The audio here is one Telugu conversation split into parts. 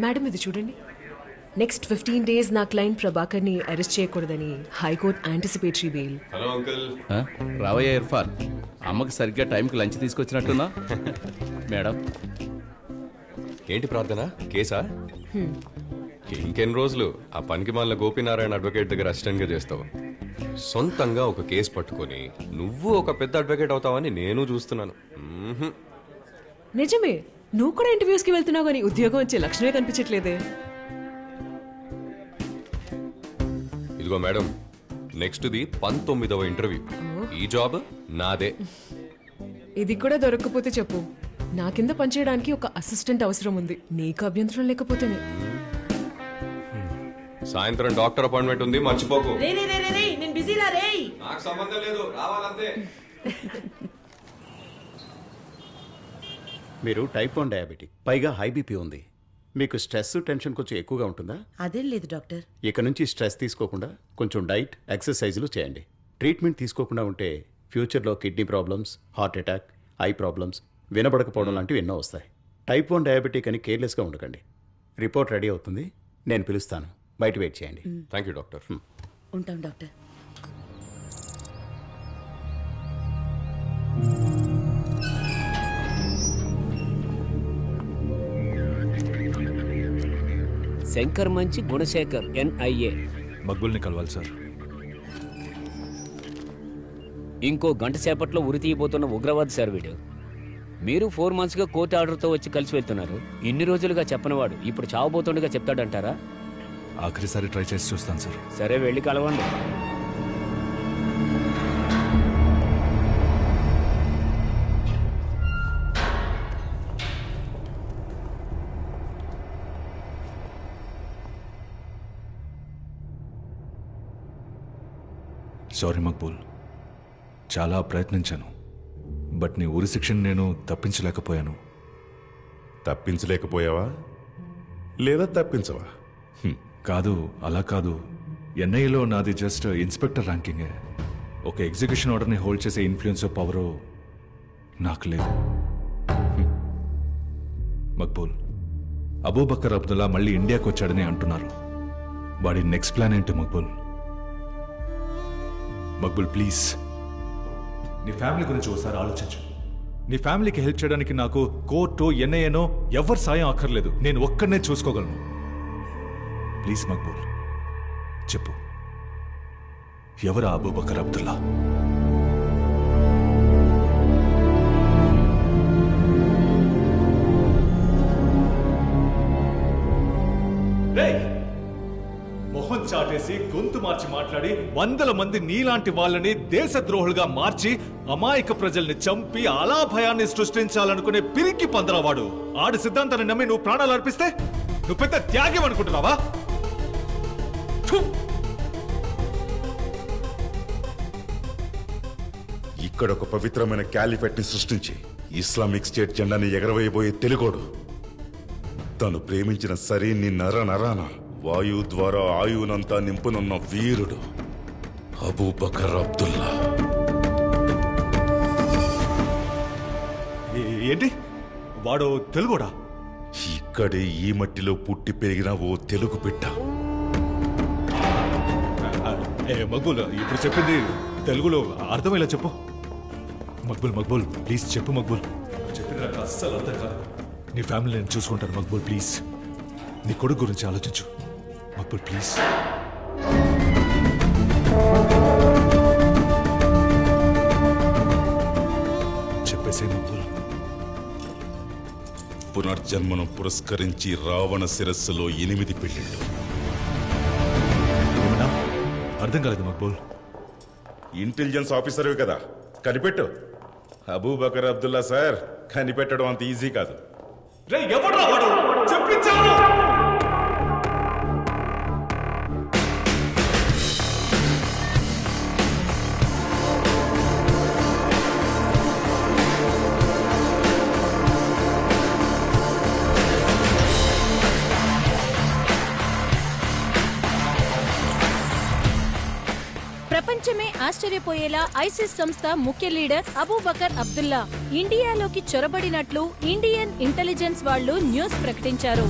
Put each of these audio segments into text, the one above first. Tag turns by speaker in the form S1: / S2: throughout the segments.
S1: మేడం ఇది చూడండి. నెక్స్ట్ 15 days నా క్లయింట్ ప్రభాకర్ని అరెస్ట్ చేయకూడదని high court anticipatory bail.
S2: Hello uncle.
S3: రావయ్య ఇర్ఫాన్, అమ్మకి సరిగ్గా టైంకి లంచ్ తీసుకొచ్చినట్టున్నా. మేడం
S2: ఏంటి ప్రార్థన, కేసా? ఇంకెన్ని రోజులు ఆ పనికి మాలిన గోపీనారాయణ అడ్వకేట్ దగ్గర అసిస్టెంట్ గా చేస్తావు? సొంతంగా ఒక కేసు పట్టుకొని నువ్వు ఒక పెద్ద అడ్వకేట్ అవుతావని నేను చూస్తున్నాను.
S1: నిజమే, నువ్వు కూడా ఇంటర్వ్యూస్ కి వెళ్తున్నావు కానీ ఉద్యోగం వచ్చే లక్షణమే కనిపించట్లేదే.
S2: ఇదిగో మేడం, నెక్స్ట్ది 19వ ఇంటర్వ్యూ. ఈ జాబ్ నాదే.
S1: ఇది కూడా దొరకకపోతే చెప్పు, నా కింద పనిచేయడానికి ఒక అసిస్టెంట్ అవసరం ఉంది. నీకు అభ్యంతరం లేకపోతేనే.
S2: సాయంత్రం డాక్టర్ అపాయింట్మెంట్ ఉంది, మర్చిపోకు.
S1: నేను బిజీలా రే.
S2: నాకు సంబంధం లేదు, రావాలంతే.
S4: మీరు టైప్ 1 డయాబెటిక్, పైగా హై బీపీ ఉంది. మీకు స్ట్రెస్ టెన్షన్ కొంచెం ఎక్కువగా ఉంటుందా?
S5: అదేం లేదు డాక్టర్.
S4: ఇక నుంచి స్ట్రెస్ తీసుకోకుండా కొంచెం డైట్ ఎక్సర్సైజులు చేయండి. ట్రీట్మెంట్ తీసుకోకుండా ఉంటే ఫ్యూచర్లో kidney problems, heart attack, eye problems, వినబడకపోవడం లాంటివి ఎన్నో వస్తాయి. టైప్ 1 డయాబెటిక్ అని కేర్లెస్గా ఉండకండి. రిపోర్ట్ రెడీ అవుతుంది, నేను పిలుస్తాను, బయట వెయిట్ చేయండి.
S2: Thank you doctor.
S5: ఉంటాం డాక్టర్.
S6: శంకర్ మంచి గుణశేఖర్ NIA.
S7: మక్బుల్ని కలవాలి సార్.
S6: ఇంకో గంట సేపట్లో ఉరి తీయబోతున్న ఉగ్రవాది సార్ వీడు. మీరు 4 monthsగా కోర్టు ఆర్డర్తో వచ్చి కలిసి వెళ్తున్నారు. ఇన్ని రోజులుగా చెప్పనివాడు ఇప్పుడు చావబోతుండగా చెప్తాడంటారా?
S7: ఆఖరిసారి ట్రై చేసి చూస్తాను సార్.
S6: సరే, వెళ్ళి కలవండి.
S7: సారీ మక్బూల్, చాలా ప్రయత్నించాను, బట్ నీ ఉరి శిక్షను నేను తప్పించలేకపోయాను.
S8: తప్పించలేకపోయావా లేదా తప్పించవా?
S7: కాదు, అలా కాదు. NIAలో నాది జస్ట్ ఇన్స్పెక్టర్ ర్యాంకింగే. ఒక ఎగ్జిక్యూషన్ ఆర్డర్ని హోల్డ్ చేసే ఇన్ఫ్లుయెన్స్ పవరు నాకు లేదు. మక్బూల్, అబూబకర్ అబ్దుల్లా మళ్ళీ ఇండియాకి వచ్చాడని అంటున్నారు. వాడి నెక్స్ట్ ప్లాన్ ఏంటి మక్బూల్? మక్బుల్ ప్లీజ్, నీ ఫ్యామిలీ గురించి ఒకసారి ఆలోచించు. నీ ఫ్యామిలీకి హెల్ప్ చేయడానికి నాకు కోర్టు, NIAనో ఎవరు సాయం అక్కర్లేదు. నేను ఒక్కడనే చూసుకోగలను. ప్లీజ్ మక్బుల్, చెప్పు, ఎవరా అబూబకర్ అబ్దుల్లా? మొహం చాటేసి గొంతు మార్చి మాట్లాడి 100 మంది నీలాంటి వాళ్ళని దేశద్రోహులుగా మార్చి అమాయక ప్రజల్ని చంపి అలా భయాన్ని సృష్టించాలనుకునే పిరికి పందరవాడు. ఆడి సిద్ధాంతాన్ని నమ్మి నువ్వు ప్రాణాలు అర్పిస్తే నువ్వు పెద్ద త్యాగం అనుకుంటున్నావా?
S8: ఇక్కడ ఒక పవిత్రమైన క్యాలిఫెట్ ని సృష్టించి ఇస్లామిక్ స్టేట్ జెండాని ఎగరవేయబోయే తెలుగోడు, తను ప్రేమించిన సరీని నర నరాన వాయువు ద్వారా ఆయువునంతా నింపునున్న వీరుడు అబూబకర్ అబ్దుల్లా.
S7: ఏంటి, వాడు తెలుగోడా?
S8: ఇక్కడే ఈ మట్టిలో పుట్టి పెరిగిన ఓ తెలుగు బిడ్డ.
S7: మక్బూల్, ఇప్పుడు చెప్పింది తెలుగులో అర్థమయ్యేలా చెప్పు. మక్బూల్ ప్లీజ్ చెప్పు. మక్బూల్, చెప్పిన నాకు అస్సలు అర్థం కాదు. నీ ఫ్యామిలీ నేను చూసుకుంటాను మక్బూల్, ప్లీజ్. నీ కొడుకు గురించి ఆలోచించు మక్బూల్, ప్లీజ్. చెప్పేసే మక్బూల్.
S8: పునర్జన్మను పురస్కరించి రావణ శిరస్సులో 8 పెళ్లిళ్ళు.
S7: అర్థం కాలేదు మక్బూల్.
S8: ఇంటెలిజెన్స్ ఆఫీసర్వి కదా, కనిపెట్టు. అబూబకర్ అబ్దుల్లా సార్, కనిపెట్టడం అంత ఈజీ కాదు.
S7: చెప్పించాను.
S9: ప్రపంచమే ఆశ్చర్యపోయేలా ఐసిస్ సంస్థ ముఖ్య లీడర్ అబూబకర్ అబ్దుల్లా ఇండియాలోకి చొరబడినట్లు ఇండియన్ ఇంటెలిజెన్స్ వాళ్ళు న్యూస్ ప్రకటించారు.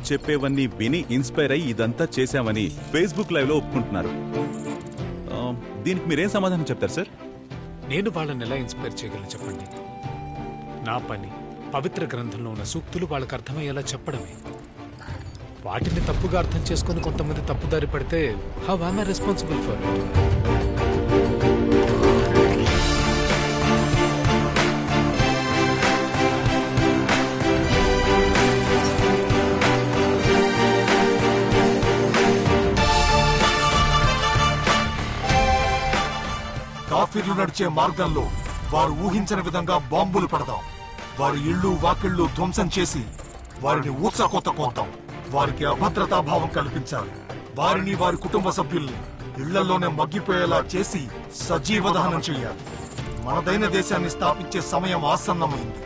S10: చెప్పేవన్నీ విని ఇన్స్పైర్ అయ్యి ఇదంతా చేశామని ఫేస్బుక్ లైవ్ లో ఒప్పుకుంటున్నారు. దీనికి మీరేం సమాధానం చెప్తారు సార్?
S11: నేను వాళ్ళని ఎలా ఇన్స్పైర్ చేయగలను చెప్పండి? నా పని పవిత్ర గ్రంథంలో ఉన్న సూక్తులు వాళ్ళకి అర్థమయ్యేలా చెప్పడమే. వాటిని తప్పుగా అర్థం చేసుకుని కొంతమంది తప్పుదారి పడితే how am I responsible for it?
S12: కాఫీర్లు నడిచే మార్గంలో వారు ఊహించని విధంగా బాంబులు పడదాం. వారి ఇళ్ళు వాకిళ్ళు ధ్వంసం చేసి వారిని ఊచకోత కోద్దాం. వారికి అభద్రతా భావం కల్పించాలి. వారిని వారి కుటుంబ సభ్యుల్ని ఇళ్లలోనే మగ్గిపోయేలా చేసి సజీవ దహనం చేయాలి. మనదైన దేశాన్ని స్థాపించే సమయం ఆసన్నమైంది.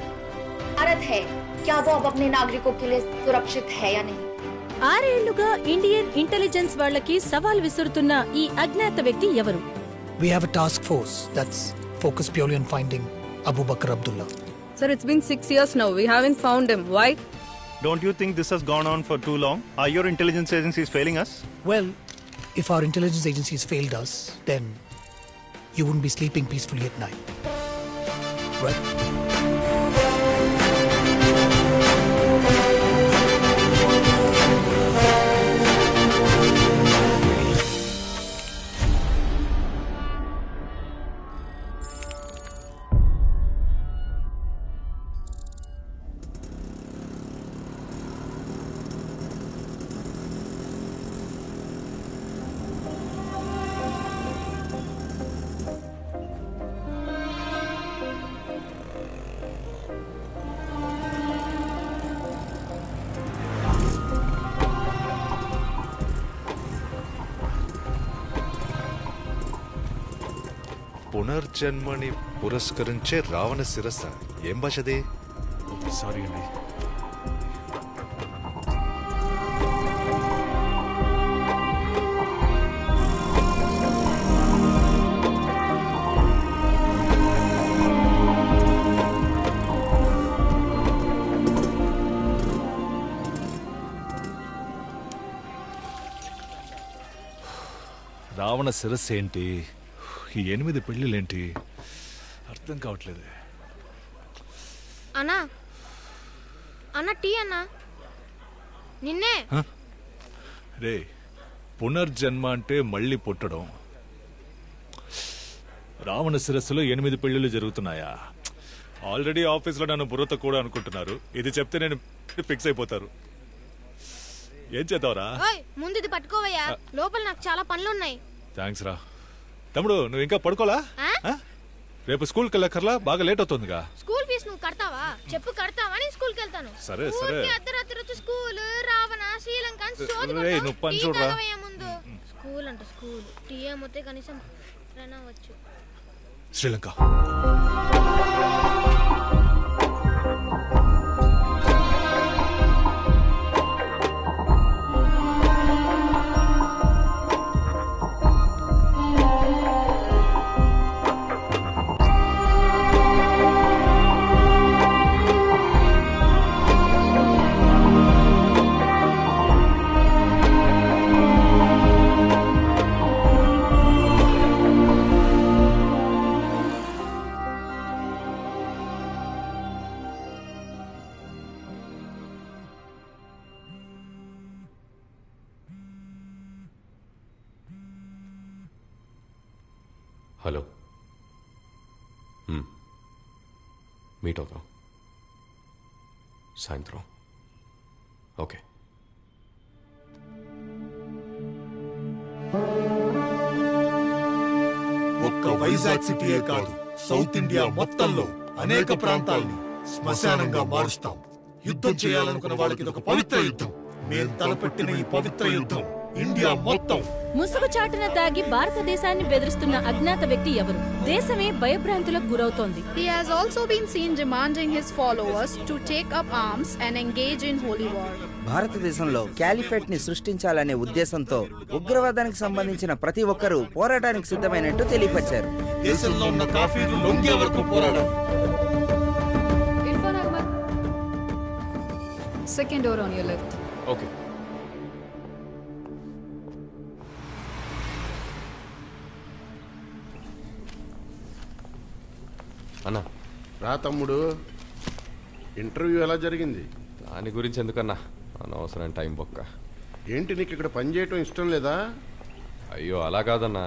S13: भारत है क्या वो अब अपने नागरिकों के लिए सुरक्षित है या नहीं?
S9: 6 ఏళ్లుగా ఇండియన్ ఇంటెలిజెన్స్ వాళ్ళకి సవాల్ విసురుతున్న ఈ అజ్ఞాత వ్యక్తి ఎవరు?
S14: We have a task force that's focused purely on finding Abu Bakr Abdullah.
S15: Sir, it's been 6 years now. We haven't found him. Why?
S16: Don't you think this has gone on for too long? Are your intelligence agencies failing us?
S14: Well, if our intelligence agencies failed us, then you wouldn't be sleeping peacefully at night. Right?
S7: పునర్జన్మని పురస్కరించే Ravana శిరస్స. ఏం భాషది? సారీ అండి. రావణ శిరస్సు ఏంటి? ఈ 8 పెళ్ళిళ్ళేంటి? అర్థం కావట్లేదు.
S17: అన్నా అన్న టీ అన్నా నిన్నే.
S7: రే, పునర్జన్మ అంటే మళ్ళీ పుట్టడం. రావణ శిరస్సులో 8 పెళ్ళిళ్ళు జరుగుతున్నాయా? ఆల్రెడీ ఆఫీస్లో నన్ను బుర్రతో కూడా అనుకుంటున్నారు. ఇది చెప్తే నేను ఫిక్స్ అయిపోతారు. ఏం చేద్దావరా?
S17: ముందు ఇది పట్టుకోవయ్యా, లోపల నాకు చాలా పనులున్నాయి.
S7: థ్యాంక్స్ రా. తమ్ముడు, నువ్వు ఇంకా పడుకోలా? రేపు స్కూల్కి వెళ్ళక్కర్లా? బాగా లేట్ అవుతుందిగా.
S17: స్కూల్ ఫీజు నువ్వు కడతావా? చెప్పు కడతావా? నేను స్కూల్కి వెళ్తాను.
S7: సరే సరే.
S17: అర్ధరాత్రి స్కూల్, రావణ, శ్రీలంక ముందు స్కూల్ అంట. స్కూల్ టీ ఏమొస్తే కనీసం వచ్చు.
S7: శ్రీలంక
S2: హలో. మీట్ అవుతాం సాయంత్రం. ఓకే.
S12: ఒక్క వైజాగ్ సిటీయే కాదు, సౌత్ ఇండియా మొత్తంలో అనేక ప్రాంతాల్ని శ్మశానంగా మారుస్తాం. యుద్ధం చేయాలనుకున్న వాళ్ళకి ఇది ఒక పవిత్ర యుద్ధం. మేం తలపెట్టిన ఈ పవిత్ర యుద్ధం ఇండియా మొత్తం.
S9: ముసుగు చాటున దాగి భారతదేశాన్ని బెదిరిస్తున్న అజ్ఞాత వ్యక్తి ఎవరు? దేశమే భయభ్రాంతులకు గురవుతోంది.
S18: He has also been seen demanding his followers to take up arms and engage in holy war.
S19: భారతదేశంలో క్యాలిఫేట్ ని సృష్టించాలనే ఉద్దేశంతో ఉగ్రవాదానికి సంబంధించిన ప్రతి ఒక్కరూ పోరాటానికి సిద్ధమైనట్టు తెలియపరిచారు.
S12: దేశంలో ఉన్న కాఫీలు లొంగే వరకు పోరాడాలి.
S20: Irfan Ahmad, second door on your left.
S2: Okay. అన్నా
S20: రా తమ్ముడు, ఇంటర్వ్యూ ఎలా జరిగింది?
S2: దాని గురించి ఎందుకన్నా, అనవసరం టైం బొక్క.
S20: ఏంటి నీకు ఇక్కడ పని చేయటం ఇష్టం లేదా?
S2: అయ్యో అలా కాదన్నా,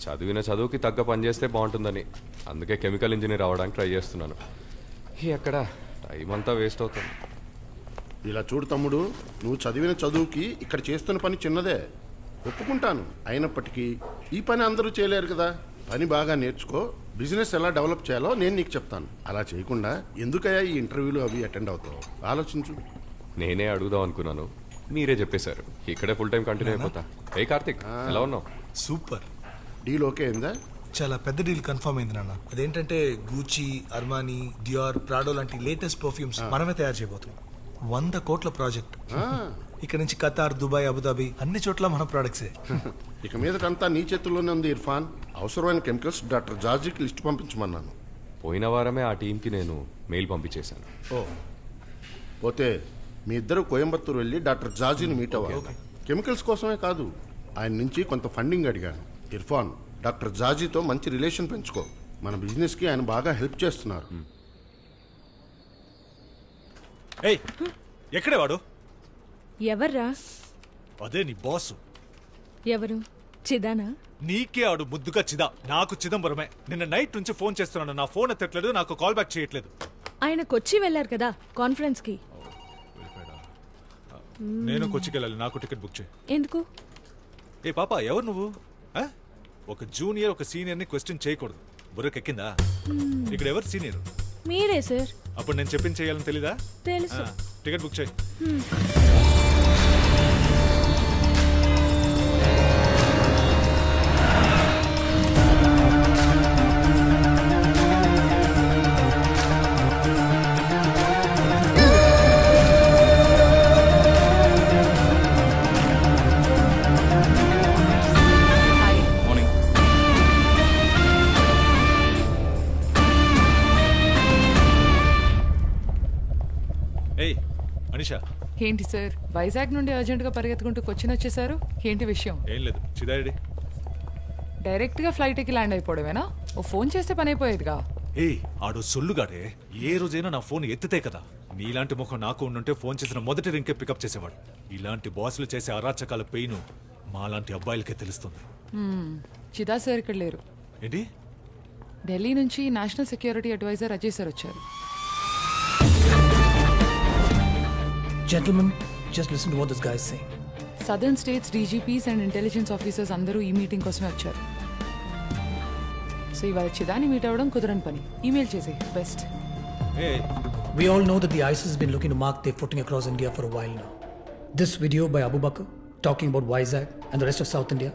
S2: చదివిన చదువుకి తగ్గ పని చేస్తే బాగుంటుందని అందుకే కెమికల్ ఇంజనీర్ అవ్వడానికి ట్రై చేస్తున్నాను. ఎక్కడ టైం అంతా వేస్ట్ అవుతుంది.
S20: ఇలా చూడు తమ్ముడు, నువ్వు చదివిన చదువుకి ఇక్కడ చేస్తున్న పని చిన్నదే, ఒప్పుకుంటాను. అయినప్పటికీ ఈ పని అందరూ చేయలేరు కదా. పని బాగా నేర్చుకో, బిజినెస్ ఎలా డెవలప్ చేయాలో నేను నీకు చెప్తాను. అలా చేయకుండా ఎందుకయ్యా ఈ ఇంటర్వ్యూలు అవి అటెండ్ అవుతావు? ఆలోచించు.
S2: నేనే అడుగుదాం అనుకున్నాను, మీరే చెప్పేశారు. ఇక్కడే ఫుల్ టైం కంటిన్యూ అయిపోతా. ఏ కార్తిక్, ఎలా ఉన్నావు?
S12: సూపర్.
S20: డీల్ ఓకే అయిందా?
S12: చాలా పెద్ద డీల్ కన్ఫర్మ్ అయింది నాన్న. అదేంటంటే గూచి, అర్మానీ, డియోర్, ప్రాడో లాంటి లేటెస్ట్ పర్ఫ్యూమ్స్ మనమే తయారు చేయబోతున్నాం. 100 కోట్ల ప్రాజెక్ట్. ఇక్కడ నుంచి ఖతార్, దుబాయ్, అబుదాబి అన్ని చోట్ల మన ప్రొడక్ట్సే.
S20: ఇక మీదటంతా నీ చేతుల్లోనే ఉంది ఇర్ఫాన్. అవసరమైన కెమికల్స్ డాక్టర్ జార్జీకి లిస్ట్ పంపించమన్నాను.
S2: పోయిన వారమే ఆ టీంకి నేను మెయిల్ పంపించేశాను.
S20: ఓ, పోతే మీ ఇద్దరు కోయంబత్తూరు వెళ్ళి డాక్టర్ జార్జీని మీట్ అవ్వాలి. కెమికల్స్ కోసమే కాదు, ఆయన నుంచి కొంత ఫండింగ్ అడిగాను. ఇర్ఫాన్, డాక్టర్ జార్జీతో మంచి రిలేషన్ పెంచుకో. మన బిజినెస్కి ఆయన బాగా హెల్ప్ చేస్తున్నారు.
S7: ఏయ్, ఎక్కడే వాడు?
S21: ఎవర్రా?
S7: అదే నీ బాసు.
S21: ఎవరు? చిదానా?
S7: నీకే ఆడు ముద్దుగా చిదా, నాకు చిదంబరమే. నిన్న నైట్ నుంచి ఫోన్ చేస్తున్నాను, నా ఫోన్ ఎత్తట్లేదు, నాకు కాల్ బ్యాక్ చేయట్లేదు.
S21: ఆయన కొచ్చి వెళ్ళారు కదా కాన్ఫరెన్స్ కి.
S7: నేను కొచ్చికి వెళ్ళాలి, నాకు టికెట్ బుక్ చేయి.
S21: ఎందుకు?
S7: ఏ పాప, ఎవరు నువ్వు? ఒక జూనియర్ ఒక సీనియర్ ని క్వశ్చన్ చేయకూడదు. బుర్రకెక్కిందా? ఇక్కడ ఎవరు సీనియర్?
S21: మీరే సార్.
S7: అప్పుడు నేను చెప్పింది చేయాలని తెలీదా?
S21: తెలుసు.
S7: టికెట్ బుక్ చేయి.
S1: ఏంటి సార్, వైజాగ్ నుండి అర్జెంట్ గా పరిగెత్తుకుంటూ కొచ్చిన్ వచ్చేసారు? ఏంటి విషయం?
S7: ఏం లేదు, చిదారెడ్డి
S1: డైరెక్ట్ గా ఫ్లైట్ ఎక్కి ల్యాండ్ అయిపోవడమేనా? ఓ ఫోన్ చేస్తే పని అయిపోయేదిగా.
S7: ఆడు సొల్లుగాడే. ఏ రోజైనా నా ఫోన్ ఎత్తితే కదా. నీలాంటి ముఖం నాకు ఉండుంటే ఫోన్ చేసిన మొదటి రింకే పికప్ చేసేవాడు. ఇలాంటి బాసులు చేసే అరాచకాల పెయిన్ మాలాంటి అబ్బాయిలకే తెలుస్తుంది.
S1: చిదా సార్ ఇక్కడ లేరు.
S7: ఏంటి?
S1: ఢిల్లీ నుంచి national security adviser Ajay sir వచ్చారు.
S14: Gentlemen, just listen to what this guy is saying.
S1: Southern states DGP's and intelligence officers అందరూ ఈ మీటింగ్ కోసమే వచ్చారు. సో ఇవాళ చిదాని మీట్ అవ్వడం కుదరని పని. ఈమెయిల్ చేసే best.
S14: We all know that the ISIS has been looking to mark their footing across India for a while now. This video by Abu Bakr talking about Vizag and the rest of South India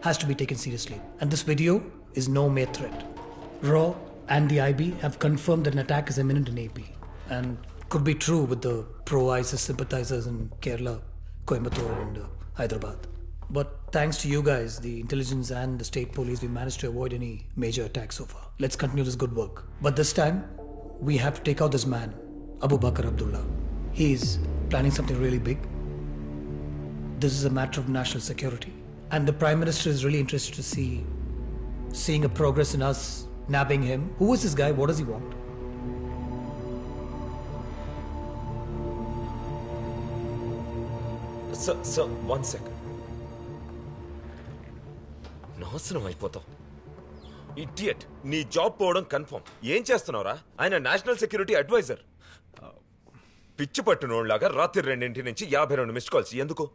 S14: has to be taken seriously. And this video is no mere threat. RAW and the IB have confirmed that an attack is imminent in AP. And could be true with the pro-ISIS sympathizers in Kerala, Coimbatore and Hyderabad. But thanks to you guys, the intelligence and the state police, we managed to avoid any major attacks so far. Let's continue this good work. But this time, we have to take out this man, Abu Bakr Abdullah. He's planning something really big. This is a matter of national security. And the Prime Minister is really interested to seeing a progress in us nabbing him. Who is this guy? What does he want?
S22: Sir, 1 second. నాశనం అయిపోతావు. ఇడియట్, నీ జాబ్ పోవడం కన్ఫర్మ్. ఏం చేస్తున్నావురా? ఆయన నేషనల్ సెక్యూరిటీ అడ్వైజర్. పిచ్చి పట్టునోళ్ళలాగా రాత్రి 2 నుంచి 52 మిస్డ్ కాల్స్ ఎందుకు?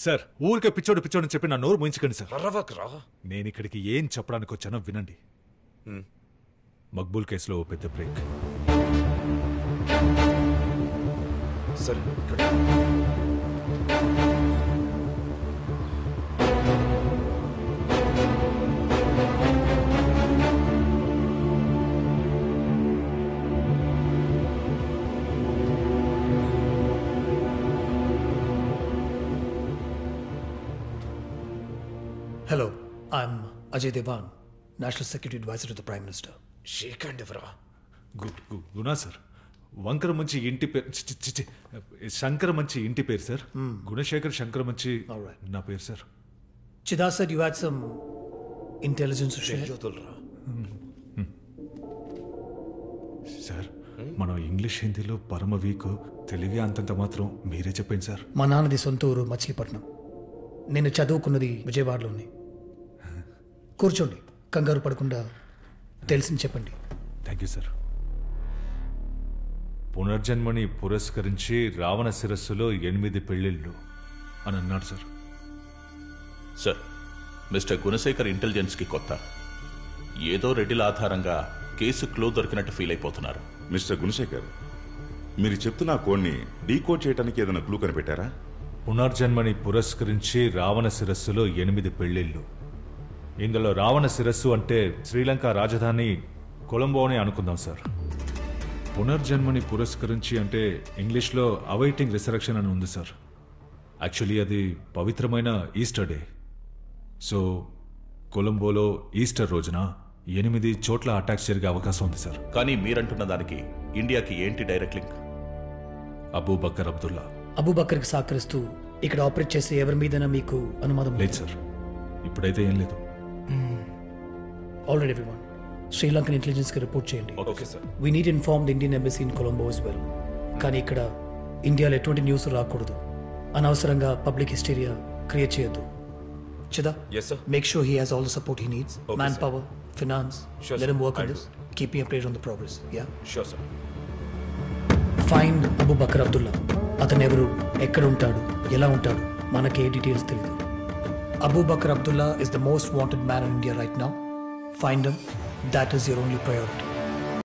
S7: సార్, ఊరికే పిచ్చోడు పిచ్చోడు చెప్పి నా నోరు మూయించకండి సార్.
S22: అరవకరా.
S7: నేను ఇక్కడికి ఏం చెప్పడానికి వచ్చానో వినండి. మక్బూల్ కేసులో పెద్ద బ్రేక్.
S22: సరే,
S14: Hello, I'm Ajay Devan, National Security Advisor to the Prime Minister.
S22: Shake and ఎవరా?
S7: గునా సార్, వంకర మంచి ఇంటి పేరు శంకర మంచి ఇంటి పేరు సార్. గుణశేఖర్ శంకర మంచి నా పేరు sir.
S14: Chida said you had some intelligence to share.
S7: Sir మనం ఇంగ్లీష్ హిందీలో పరమ వీక్, తెలుగు అంతంత మాత్రం మీరే చెప్పండి సార్.
S14: మా నాన్నది సొంత ఊరు మచిలీపట్నం, నేను చదువుకున్నది విజయవాడలోని. కూర్చోండి, కంగారు పడకుండా తెలిసింది చెప్పండి.
S7: Thank you sir. పునర్జన్మని పురస్కరించి రావణ శిరస్సులో 8 పెళ్లిళ్ళు అని అన్నాడు సార్.
S3: సార్, మిస్టర్ గుణశేఖర్ ఇంటెలిజెన్స్కి కొత్త. ఏదో రెడ్డిల ఆధారంగా కేసు క్లూ దొరికినట్టు ఫీల్ అయిపోతున్నారు.
S8: మిస్టర్ గుణశేఖర్, మీరు చెప్తున్న కోడ్ని డీకోడ్ చేయడానికి ఏదైనా క్లూ కనిపెట్టారా?
S7: పునర్జన్మని పురస్కరించి రావణ శిరస్సులో 8 పెళ్లిళ్ళు. ఇందులో రావణ శిరస్సు అంటే శ్రీలంక రాజధాని కొలంబో అని అనుకుందాం సార్. పునర్జన్మని పురస్కరించి అంటే ఇంగ్లీష్లో అవైటింగ్ రిసరక్షన్ అని ఉంది సార్. యాక్చువల్లీ అది పవిత్రమైన ఈస్టర్ డే. సో కొలంబోలో ఈస్టర్ రోజున 8 చోట్ల అటాక్స్ జరిగే అవకాశం ఉంది సార్.
S3: కానీ మీరంటున్న దానికి ఇండియాకి ఏంటి డైరెక్ట్ లింక్?
S7: అబూబకర్ అబ్దుల్లా.
S14: అబూబకర్కి సహకరిస్తూ ఇక్కడ ఆపరేట్ చేసే ఎవరి మీదైనా మీకు అనుమానం
S7: లేదు సార్, ఇప్పుడైతే ఏం లేదు.
S14: ఆల్రెడీ ఎవ్రీవన్ శ్రీలంకన్ ఇంటెలిజెన్స్కి రిపోర్ట్ చేయండి.
S22: Okay sir.
S14: We need inform the Indian embassy in Colombo as well. కానీ ఇక్కడ ఇండియాలో ఎటువంటి న్యూస్ రాకూడదు. అనవసరంగా పబ్లిక్ హిస్టీరియా క్రియేట్ చేయొద్దు. Chida,
S22: yes sir.
S14: Make sure he has all the support he needs.
S22: Okay,
S14: manpower, finance.
S22: Sure,
S14: Let
S22: sir.
S14: him work on
S22: I'll
S14: this. Keep me updated on the progress. Yeah.
S22: Sure sir.
S14: Find Abu Bakr Abdullah. అతను ఎవరు, ఎక్కడ ఉంటాడు, ఎలా ఉంటాడు, మనకే డీటెయిల్స్ తెలియదు. Abu Bakr Abdullah is the most wanted man in India right now. Find him. That is your only priority.